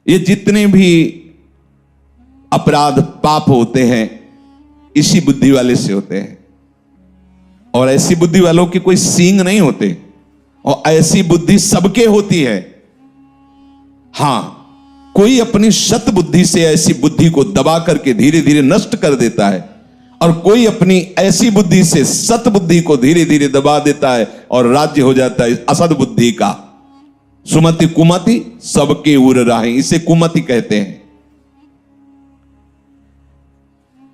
ये जितने भी अपराध पाप होते हैं इसी बुद्धि वाले से होते हैं। और ऐसी बुद्धि वालों के कोई सींग नहीं होते, और ऐसी बुद्धि सबके होती है। हां, कोई अपनी शत बुद्धि से ऐसी बुद्धि को दबा करके धीरे धीरे नष्ट कर देता है, और कोई अपनी ऐसी बुद्धि से सत बुद्धि को धीरे धीरे दबा देता है और राज्य हो जाता है असद बुद्धि का। सुमति कुमति सबके उर राहे, इसे कुमति कहते हैं।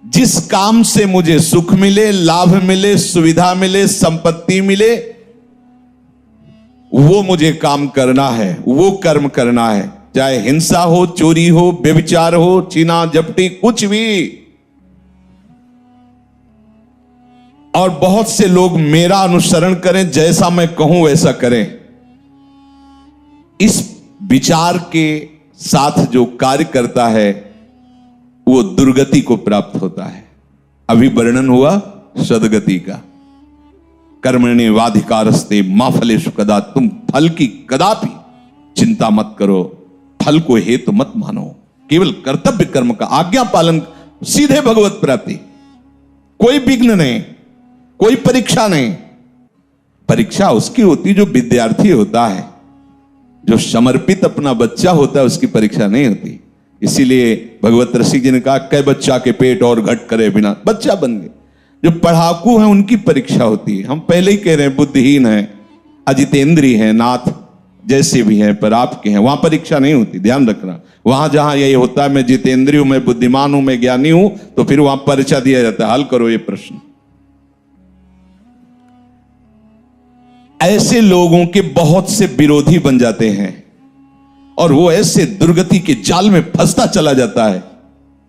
जिस काम से मुझे सुख मिले, लाभ मिले, सुविधा मिले, संपत्ति मिले, वो मुझे काम करना है, वो कर्म करना है। चाहे हिंसा हो, चोरी हो, व्यभिचार हो, चीना झपटी, कुछ भी। और बहुत से लोग मेरा अनुसरण करें, जैसा मैं कहूं वैसा करें। इस विचार के साथ जो कार्य करता है वो दुर्गति को प्राप्त होता है। अभी वर्णन हुआ सदगति का। कर्मण्येवाधिकारस्ते मा फलेषु कदाचित्, तुम फल की कदापि चिंता मत करो, फल को हेतु मत मानो, केवल कर्तव्य कर्म का आज्ञा पालन, सीधे भगवत प्राप्ति। कोई विघ्न नहीं, कोई परीक्षा नहीं। परीक्षा उसकी होती जो विद्यार्थी होता है, जो समर्पित अपना बच्चा होता है, उसकी परीक्षा नहीं होती। इसीलिए भगवत रसिक जी ने कहा, कै बच्चा के पेट और घट करे बिना, बच्चा बन गए। जो पढ़ाकू हैं उनकी परीक्षा होती है। हम पहले ही कह रहे हैं बुद्धिहीन है, अजितेंद्रीय है, नाथ जैसे भी हैं, पर आपके हैं, वहां परीक्षा नहीं होती, ध्यान रखना। वहां जहां यही होता है मैं जितेंद्रिय हूं, मैं बुद्धिमान हूं, मैं ज्ञानी हूं, तो फिर वहां परीक्षा दिया जाता है, हल करो ये प्रश्न। ऐसे लोगों के बहुत से विरोधी बन जाते हैं और वो ऐसे दुर्गति के जाल में फंसता चला जाता है,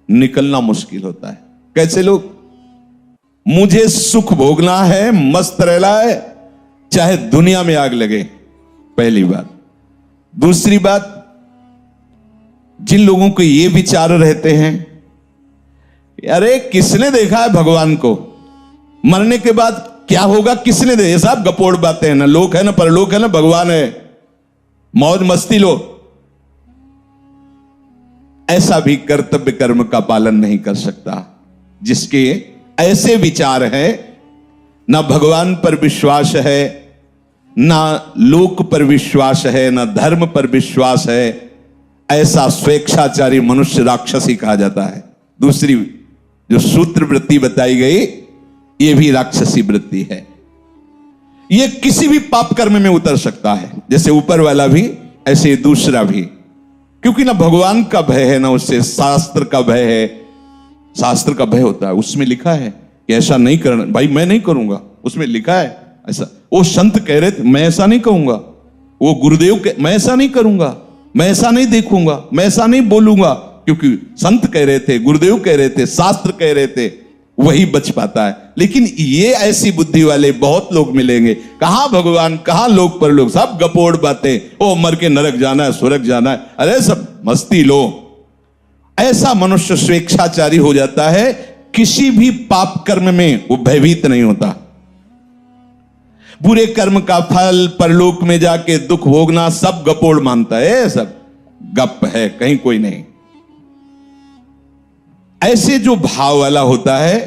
निकलना मुश्किल होता है। कैसे लोग? मुझे सुख भोगना है, मस्त रहना है, चाहे दुनिया में आग लगे, पहली बात। दूसरी बात, जिन लोगों को ये विचार रहते हैं, अरे किसने देखा है भगवान को, मरने के बाद क्या होगा किसने देखा, ये सब गपोड़ बातें हैं, ना लोक है ना परलोक है ना भगवान है, मौज मस्ती लो। ऐसा भी कर्तव्य कर्म का पालन नहीं कर सकता जिसके ऐसे विचार है, ना भगवान पर विश्वास है, ना लोक पर विश्वास है, ना धर्म पर विश्वास है। ऐसा स्वेच्छाचारी मनुष्य राक्षसी कहा जाता है। दूसरी जो सूत्र वृत्ति बताई गई, यह भी राक्षसी वृत्ति है। यह किसी भी पाप कर्म में उतर सकता है, जैसे ऊपर वाला भी ऐसे दूसरा भी, क्योंकि ना भगवान का भय है, ना उससे शास्त्र का भय है। शास्त्र का भय होता है, उसमें लिखा है कि ऐसा नहीं करना, भाई मैं नहीं करूंगा, उसमें लिखा है ऐसा। वो संत कह रहे थे मैं ऐसा नहीं कहूंगा, वो गुरुदेव मैं ऐसा नहीं करूंगा, मैं ऐसा नहीं देखूंगा, मैं ऐसा नहीं बोलूंगा, क्योंकि संत कह रहे थे, गुरुदेव कह रहे थे, शास्त्र कह रहे थे, वही बच पाता है। लेकिन ये ऐसी बुद्धि वाले बहुत लोग मिलेंगे, कहां भगवान कहां लोक पर लोग, सब गपोड़ बातें, ओ मर के नरक जाना है, स्वर्ग जाना है, अरे सब मस्ती लो। ऐसा मनुष्य स्वेच्छाचारी हो जाता है, किसी भी पाप कर्म में वो भयभीत नहीं होता। बुरे कर्म का फल परलोक में जाके दुख भोगना सब गपोड़ मानता है, सब गप है, कहीं कोई नहीं। ऐसे जो भाव वाला होता है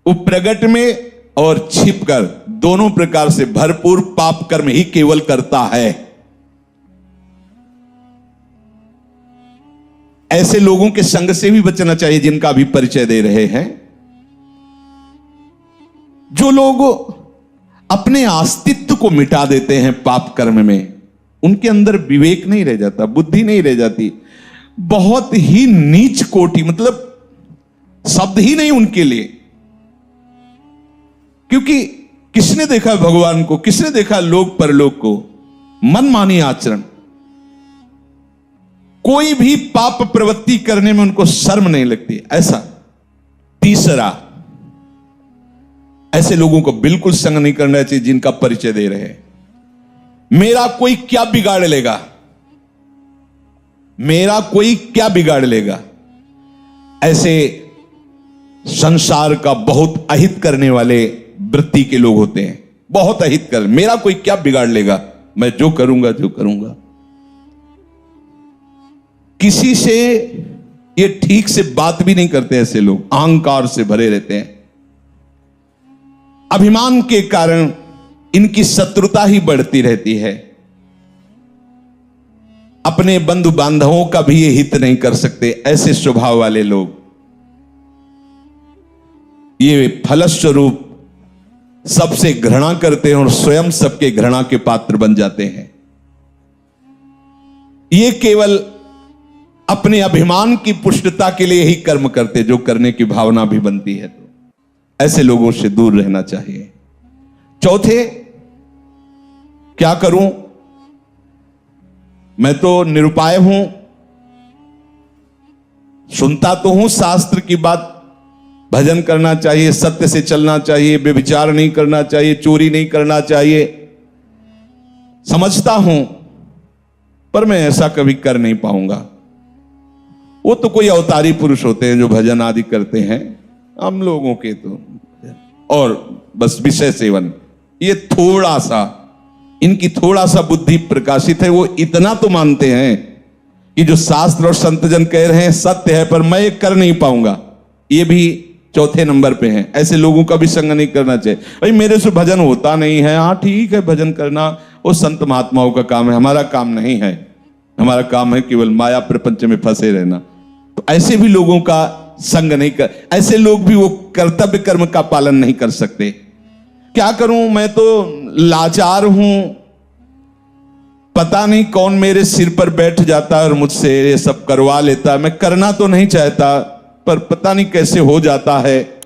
वो प्रगट में और छिपकर दोनों प्रकार से भरपूर पाप कर्म ही केवल करता है। ऐसे लोगों के संग से भी बचना चाहिए जिनका अभी परिचय दे रहे हैं। जो लोग अपने अस्तित्व को मिटा देते हैं पाप कर्म में, उनके अंदर विवेक नहीं रह जाता, बुद्धि नहीं रह जाती, बहुत ही नीच कोटि, मतलब शब्द ही नहीं उनके लिए। क्योंकि किसने देखा भगवान को, किसने देखा लोक परलोक को, मनमानी आचरण, कोई भी पाप प्रवृत्ति करने में उनको शर्म नहीं लगती। ऐसा तीसरा, ऐसे लोगों को बिल्कुल संग नहीं करना चाहिए जिनका परिचय दे रहे हैं। मेरा कोई क्या बिगाड़ लेगा, मेरा कोई क्या बिगाड़ लेगा, ऐसे संसार का बहुत अहित करने वाले वृत्ति के लोग होते हैं। बहुत अहित कर, मेरा कोई क्या बिगाड़ लेगा, मैं जो करूंगा जो करूंगा। किसी से ये ठीक से बात भी नहीं करते, ऐसे लोग अहंकार से भरे रहते हैं। अभिमान के कारण इनकी शत्रुता ही बढ़ती रहती है। अपने बंधु बांधवों का भी ये हित नहीं कर सकते। ऐसे स्वभाव वाले लोग ये फलस्वरूप सबसे घृणा करते हैं और स्वयं सबके घृणा के पात्र बन जाते हैं। ये केवल अपने अभिमान की पुष्टता के लिए ही कर्म करते, जो करने की भावना भी बनती है। तो ऐसे लोगों से दूर रहना चाहिए। चौथे, क्या करूं, मैं तो निरुपाय हूं, सुनता तो हूं शास्त्र की बात, भजन करना चाहिए, सत्य से चलना चाहिए, व्यभिचार नहीं करना चाहिए, चोरी नहीं करना चाहिए, समझता हूं, पर मैं ऐसा कभी कर नहीं पाऊंगा। वो तो कोई अवतारी पुरुष होते हैं जो भजन आदि करते हैं, हम लोगों के तो और बस विषय सेवन, ये थोड़ा सा, इनकी थोड़ा सा बुद्धि प्रकाशित है। वो इतना तो मानते हैं कि जो शास्त्र और संतजन कह रहे हैं सत्य है, पर मैं ये कर नहीं पाऊंगा। ये भी चौथे नंबर पे हैं। ऐसे लोगों का भी संग नहीं करना चाहिए। भाई मेरे से भजन होता नहीं है, हाँ ठीक है, भजन करना वो संत महात्माओं का काम है, हमारा काम नहीं है। हमारा काम है केवल माया प्रपंच में फंसे रहना। तो ऐसे भी लोगों का संग नहीं कर, ऐसे लोग भी वो कर्तव्य कर्म का पालन नहीं कर सकते। क्या करूं, मैं तो लाचार हूं, पता नहीं कौन मेरे सिर पर बैठ जाता है और मुझसे ये सब करवा लेता है। मैं करना तो नहीं चाहता, पर पता नहीं कैसे हो जाता है।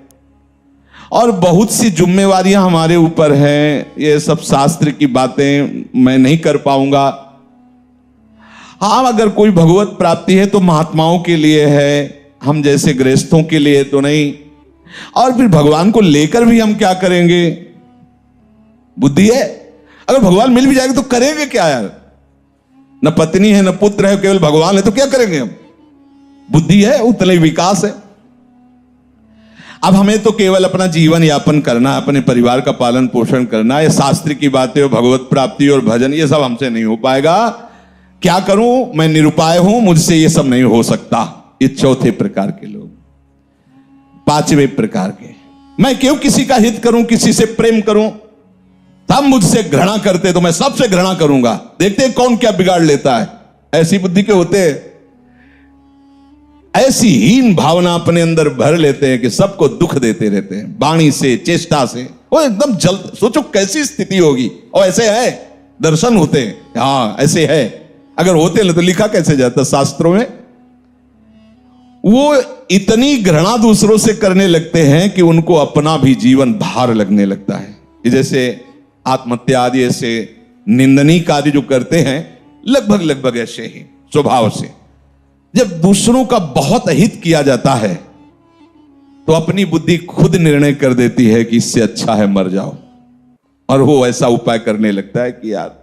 और बहुत सी जिम्मेवारियां हमारे ऊपर हैं, ये सब शास्त्र की बातें मैं नहीं कर पाऊंगा। हाँ, अगर कोई भगवत प्राप्ति है तो महात्माओं के लिए है, हम जैसे गृहस्थों के लिए तो नहीं। और फिर भगवान को लेकर भी हम क्या करेंगे, बुद्धि है। अगर भगवान मिल भी जाएगा तो करेंगे क्या यार, न पत्नी है न पुत्र है, केवल भगवान है, तो क्या करेंगे हम। बुद्धि है, उतना ही विकास है। अब हमें तो केवल अपना जीवन यापन करना है, अपने परिवार का पालन पोषण करना है। ये शास्त्र की बातें और भगवत प्राप्ति और भजन ये सब हमसे नहीं हो पाएगा। क्या करूं, मैं निरुपाय हूं, मुझसे ये सब नहीं हो सकता। ये चौथे प्रकार के लोग। पांचवें प्रकार के, मैं क्यों किसी का हित करूं, किसी से प्रेम करूं, सब मुझसे घृणा करते तो मैं सबसे घृणा करूंगा, देखते हैं कौन क्या बिगाड़ लेता है। ऐसी बुद्धि के होते हैं। ऐसी हीन भावना अपने अंदर भर लेते हैं कि सबको दुख देते रहते हैं, वाणी से, चेष्टा से। वो एकदम जल्द, सोचो कैसी स्थिति होगी। और ऐसे है, दर्शन होते हैं, हाँ ऐसे है। अगर होते तो लिखा कैसे जाता शास्त्रों में। वो इतनी घृणा दूसरों से करने लगते हैं कि उनको अपना भी जीवन भार लगने लगता है। जैसे आत्महत्या आदि ऐसे निंदनीय कार्य जो करते हैं, लगभग ऐसे ही स्वभाव से। जब दूसरों का बहुत हित किया जाता है तो अपनी बुद्धि खुद निर्णय कर देती है कि इससे अच्छा है मर जाओ, और वो ऐसा उपाय करने लगता है कि यार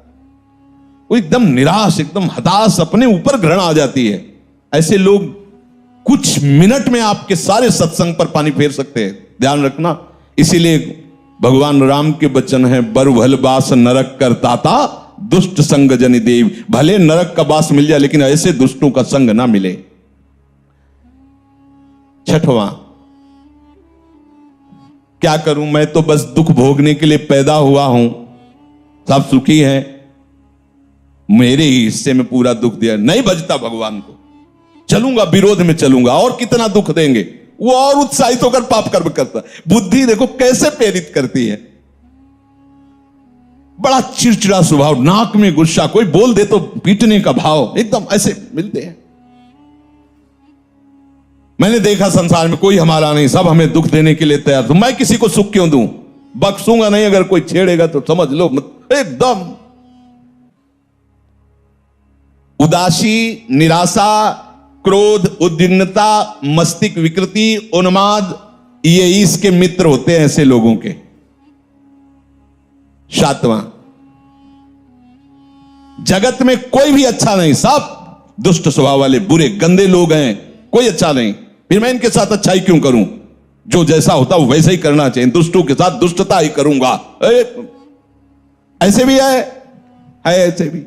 वो एकदम निराश, एकदम हताश, अपने ऊपर घृणा आ जाती है। ऐसे लोग कुछ मिनट में आपके सारे सत्संग पर पानी फेर सकते हैं, ध्यान रखना। इसीलिए भगवान राम के वचन है, बर भल बास नरक करताता, दुष्ट संग जनि देव। भले नरक का बास मिल जाए, लेकिन ऐसे दुष्टों का संग ना मिले। छठवां, क्या करूं, मैं तो बस दुख भोगने के लिए पैदा हुआ हूं, सब सुखी हैं, मेरे ही हिस्से में पूरा दुख दिया। नहीं बजता भगवान को, चलूंगा विरोध में चलूंगा, और कितना दुख देंगे। वो और उत्साहित होकर पाप कर्म करता। बुद्धि देखो कैसे प्रेरित करती है। बड़ा चिड़चिड़ा स्वभाव, नाक में गुस्सा, कोई बोल दे तो पीटने का भाव, एकदम ऐसे मिलते हैं। मैंने देखा संसार में कोई हमारा नहीं, सब हमें दुख देने के लिए तैयार। तो मैं किसी को सुख क्यों दूं, बख्शूंगा नहीं। अगर कोई छेड़ेगा तो समझ लो एकदम उदासी, निराशा, क्रोध, उद्विग्नता, मस्तिष्क विकृति, उन्माद, ये इसके मित्र होते हैं ऐसे लोगों के। सातवां, जगत में कोई भी अच्छा नहीं, सब दुष्ट स्वभाव वाले, बुरे गंदे लोग हैं, कोई अच्छा नहीं। फिर मैं इनके साथ अच्छाई क्यों करूं, जो जैसा होता वो वैसे ही करना चाहिए। दुष्टों के साथ दुष्टता ही करूंगा। ऐसे भी है ऐसे भी।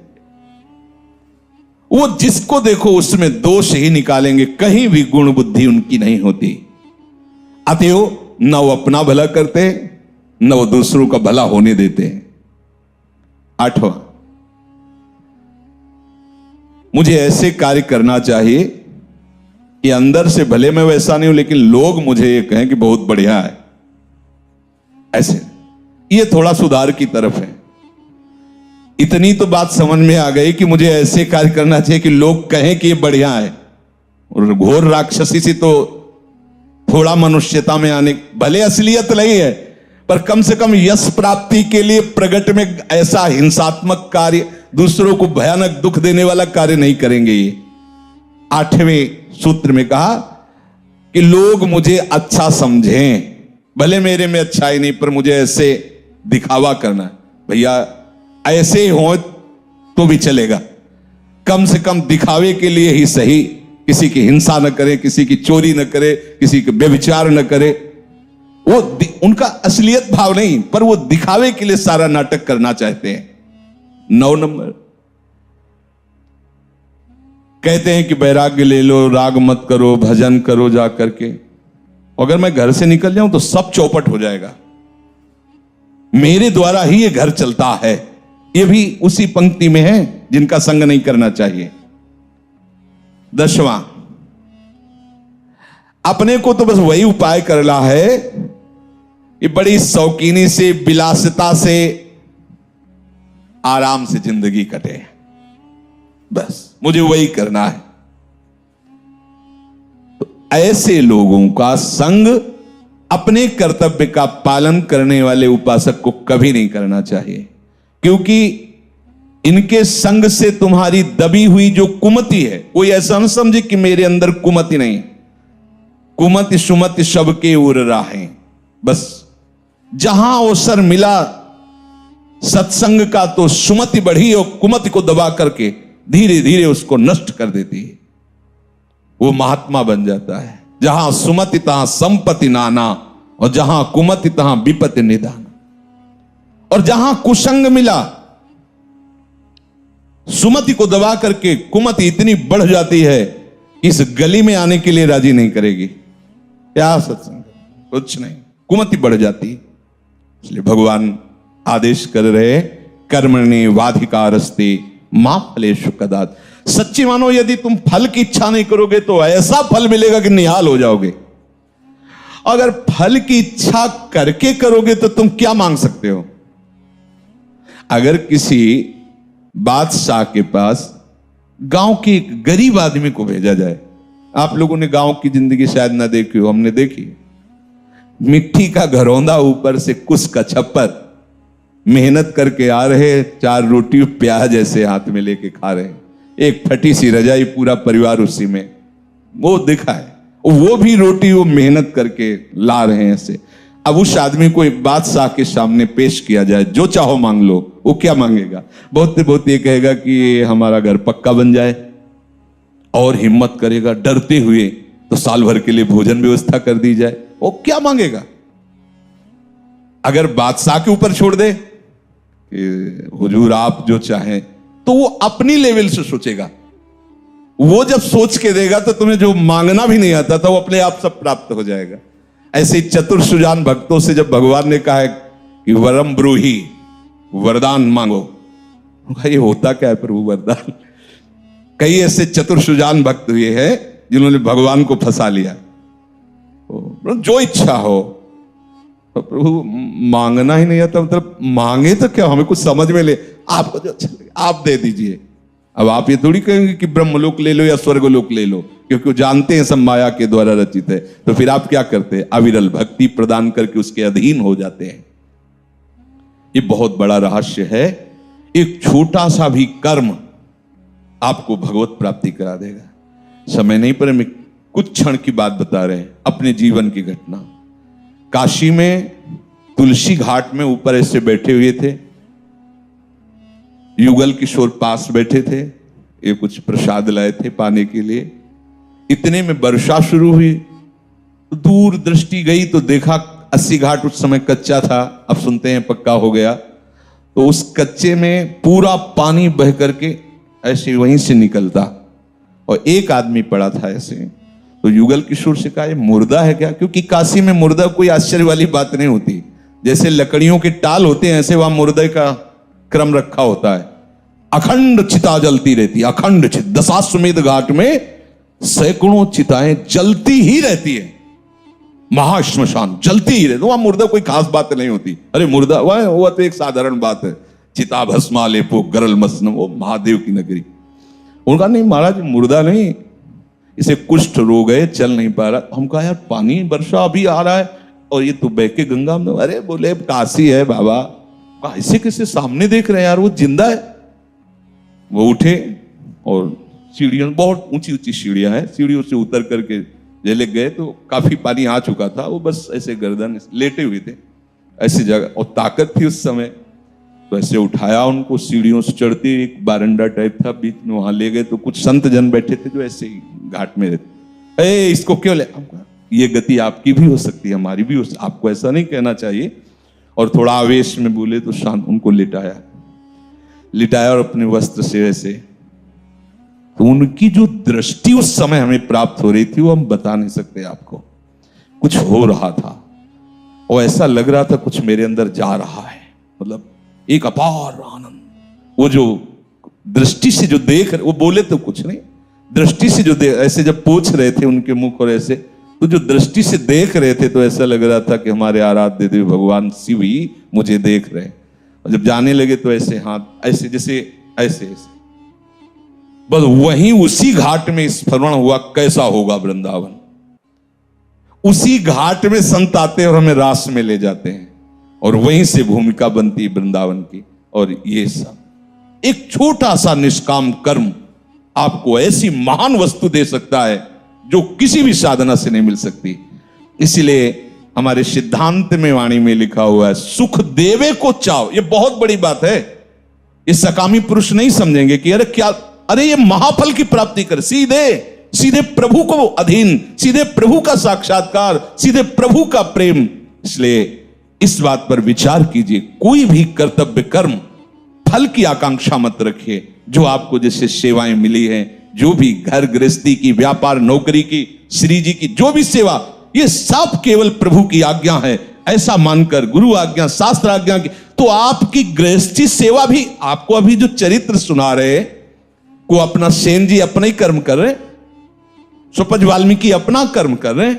वो जिसको देखो उसमें दोष ही निकालेंगे, कहीं भी गुण बुद्धि उनकी नहीं होती। अतएव न वो अपना भला करते, न वो दूसरों का भला होने देते हैं। 8वां, मुझे ऐसे कार्य करना चाहिए कि अंदर से भले मैं वैसा नहीं हूं, लेकिन लोग मुझे ये कहें कि बहुत बढ़िया है। ऐसे ये थोड़ा सुधार की तरफ है। इतनी तो बात समझ में आ गई कि मुझे ऐसे कार्य करना चाहिए कि लोग कहें कि ये बढ़िया है। और घोर राक्षसी से तो थोड़ा मनुष्यता में आने, भले असलियत नहीं है पर कम से कम यश प्राप्ति के लिए प्रगट में ऐसा हिंसात्मक कार्य, दूसरों को भयानक दुख देने वाला कार्य नहीं करेंगे। ये 8वें सूत्र में कहा कि लोग मुझे अच्छा समझें, भले मेरे में अच्छाई नहीं पर मुझे ऐसे दिखावा करना है। भैया ऐसे ही हो तो भी चलेगा, कम से कम दिखावे के लिए ही सही। किसी की हिंसा न करे, किसी की चोरी न करे, किसी के व्यभिचार न करे। वो उनका असलियत भाव नहीं, पर वो दिखावे के लिए सारा नाटक करना चाहते हैं। 9 नंबर, कहते हैं कि वैराग्य ले लो, राग मत करो, भजन करो जा करके। अगर मैं घर से निकल जाऊं तो सब चौपट हो जाएगा, मेरे द्वारा ही ये घर चलता है। ये भी उसी पंक्ति में है जिनका संग नहीं करना चाहिए। 10वां, अपने को तो बस वही उपाय करना है कि बड़ी शौकीनी से, विलासिता से, आराम से जिंदगी कटे, बस मुझे वही करना है। तो ऐसे लोगों का संग अपने कर्तव्य का पालन करने वाले उपासक को कभी नहीं करना चाहिए, क्योंकि इनके संग से तुम्हारी दबी हुई जो कुमति है, कोई ऐसा न समझे कि मेरे अंदर कुमति नहीं, कुमति सुमति सबके उर राहें। बस जहां अवसर मिला सत्संग का तो सुमति बढ़ी और कुमति को दबा करके धीरे धीरे उसको नष्ट कर देती है। वो महात्मा बन जाता है। जहां सुमति तहां संपत्ति नाना, और जहां कुमति तहां विपत्ति निदान। और जहां कुसंग मिला, सुमति को दबा करके कुमति इतनी बढ़ जाती है कि इस गली में आने के लिए राजी नहीं करेगी। क्या सत्संग, कुछ नहीं, कुमति बढ़ जाती। इसलिए भगवान आदेश कर रहे, कर्मणि वाधिकारस्ते मां फलेषु कदाच। सच्ची मानो, यदि तुम फल की इच्छा नहीं करोगे तो ऐसा फल मिलेगा कि निहाल हो जाओगे। अगर फल की इच्छा करके करोगे तो तुम क्या मांग सकते हो? अगर किसी बादशाह के पास गांव के एक गरीब आदमी को भेजा जाए, आप लोगों ने गांव की जिंदगी शायद ना देखी हो, हमने देखी। मिट्टी का घरौंदा, ऊपर से कुस का छप्पर, मेहनत करके आ रहे, 4 रोटी प्याज ऐसे हाथ में लेके खा रहे, एक फटी सी रजाई, पूरा परिवार उसी में। वो दिखा है, वो भी रोटी वो मेहनत करके ला रहे हैं ऐसे। अब उस आदमी को एक बादशाह के सामने पेश किया जाए, जो चाहो मांग लो, वो क्या मांगेगा? बहुत ये कहेगा कि हमारा घर पक्का बन जाए, और हिम्मत करेगा डरते हुए तो साल भर के लिए भोजन व्यवस्था कर दी जाए। वो क्या मांगेगा? अगर बादशाह के ऊपर छोड़ दे कि हुजूर आप जो चाहें, तो वो अपनी लेवल से सोचेगा। वो जब सोच के देगा तो तुम्हें जो मांगना भी नहीं आता था वो अपने आप सब प्राप्त हो जाएगा। ऐसे चतुर सुजान भक्तों से जब भगवान ने कहा है कि वरम ब्रूहि, वरदान मांगो, ये होता क्या है प्रभु वरदान? कई ऐसे चतुर सुजान भक्त हुए हैं जिन्होंने भगवान को फंसा लिया। जो इच्छा हो, तो प्रभु मांगना ही नहीं आता, मतलब मांगे तो क्या, हमें कुछ समझ में ले, आपको जो अच्छा लगे आप दे दीजिए। अब आप ये थोड़ी कहेंगे कि ब्रह्मलोक ले लो या स्वर्गलोक ले लो, क्योंकि वो जानते हैं सब माया के द्वारा रचित है। तो फिर आप क्या करते हैं? अविरल भक्ति प्रदान करके उसके अधीन हो जाते हैं। ये बहुत बड़ा रहस्य है। एक छोटा सा भी कर्म आपको भगवत प्राप्ति करा देगा। समय नहीं पर हम कुछ क्षण की बात बता रहे हैं, अपने जीवन की घटना। काशी में तुलसी घाट में ऊपर ऐसे बैठे हुए थे, युगल किशोर पास बैठे थे, ये कुछ प्रसाद लाए थे पाने के लिए। इतने में वर्षा शुरू हुई, दूर दृष्टि गई तो देखा 80 घाट उस समय कच्चा था, अब सुनते हैं पक्का हो गया। तो उस कच्चे में पूरा पानी बह करके ऐसे वहीं से निकलता। और एक आदमी पड़ा था ऐसे, तो युगल किशोर से कहा ये मुर्दा है क्या? क्योंकि काशी में मुर्दा कोई आश्चर्य वाली बात नहीं होती, जैसे लकड़ियों के टाल होते हैं ऐसे वहां मुर्दे का क्रम रखा होता है। अखंड चिता जलती रहती है, अखंड चिता। दशाश्वमेध घाट में सैकड़ों चिताएं जलती ही रहती है, महाश्मशान जलती ही रहती। वहां मुर्दा कोई खास बात नहीं होती। अरे मुर्दा वह तो एक साधारण बात है, चिता भस्मा लेपो गरल मसनम, वो महादेव की नगरी। उनका नहीं महाराज, मुर्दा नहीं, इसे कुष्ठ रोग है, चल नहीं पा रहा। हम कहा यार पानी वर्षा अभी आ रहा है और ये तो बह के गंगा में। अरे बोले काशी है बाबा। ऐसे कैसे सामने देख रहे हैं यार, वो जिंदा है। वो उठे और सीढ़ियों, बहुत ऊंची ऊंची सीढ़ियां हैं, सीढ़ियों से उतर करके जेले गए तो काफी पानी आ चुका था। वो बस ऐसे गर्दन लेटे हुए थे ऐसी जगह, और ताकत थी उस समय, तो ऐसे उठाया उनको, सीढ़ियों से चढ़ते एक बारंडा टाइप था बीच में, वहां ले गए। तो कुछ संत जन बैठे थे जो ऐसे ही घाट में रहते। इसको क्यों ले? ये गति आपकी भी हो सकती है, हमारी भी हो सकती, आपको ऐसा नहीं कहना चाहिए। और थोड़ा आवेश में बोले तो शांत उनको लिटाया और अपने वस्त्र से ऐसे। तो उनकी जो दृष्टि उस समय हमें प्राप्त हो रही थी वो हम बता नहीं सकते आपको। कुछ हो रहा था और ऐसा लग रहा था कुछ मेरे अंदर जा रहा है, मतलब एक अपार आनंद। वो जो दृष्टि से जो देख रहे, वो बोले तो कुछ नहीं, दृष्टि से जो ऐसे जब पूछ रहे थे उनके मुख और ऐसे, तो जो दृष्टि से देख रहे थे तो ऐसा लग रहा था कि हमारे आराध्य देव भगवान शिव ही मुझे देख रहे हैं। और जब जाने लगे तो ऐसे हाथ ऐसे जैसे ऐसे ऐसे, बस वहीं उसी घाट में स्मरण हुआ कैसा होगा वृंदावन। उसी घाट में संत आते हैं और हमें रास में ले जाते हैं, और वहीं से भूमिका बनती है वृंदावन की। और ये सब एक छोटा सा निष्काम कर्म आपको ऐसी महान वस्तु दे सकता है जो किसी भी साधना से नहीं मिल सकती। इसलिए हमारे सिद्धांत में वाणी में लिखा हुआ है, सुख देवे को चाव। ये बहुत बड़ी बात है। ये सकामी पुरुष नहीं समझेंगे कि अरे क्या, अरे ये महाफल की प्राप्ति कर, सीधे प्रभु को अधीन, सीधे प्रभु का साक्षात्कार, सीधे प्रभु का प्रेम। इसलिए इस बात पर विचार कीजिए, कोई भी कर्तव्य कर्म फल की आकांक्षा मत रखिए। जो आपको जैसे सेवाएं मिली हैं, जो भी घर गृहस्थी की, व्यापार नौकरी की, श्री जी की जो भी सेवा, ये सब केवल प्रभु की आज्ञा है ऐसा मानकर, गुरु आज्ञा शास्त्र आज्ञा की। तो आपकी गृहस्थी सेवा भी, आपको अभी जो चरित्र सुना रहे को अपना सेन जी अपना ही कर्म कर रहे, सुपज वाल्मीकि अपना कर्म कर रहे,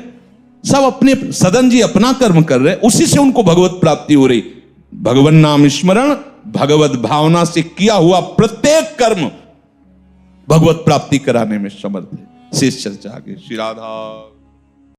सब अपने, सदन जी अपना कर्म कर रहे, उसी से उनको भगवत प्राप्ति हो रही। भगवान नाम स्मरण, भगवत भावना से किया हुआ प्रत्येक कर्म भगवत प्राप्ति कराने में समर्थ है। शेष चर्चा आगे। श्री राधा।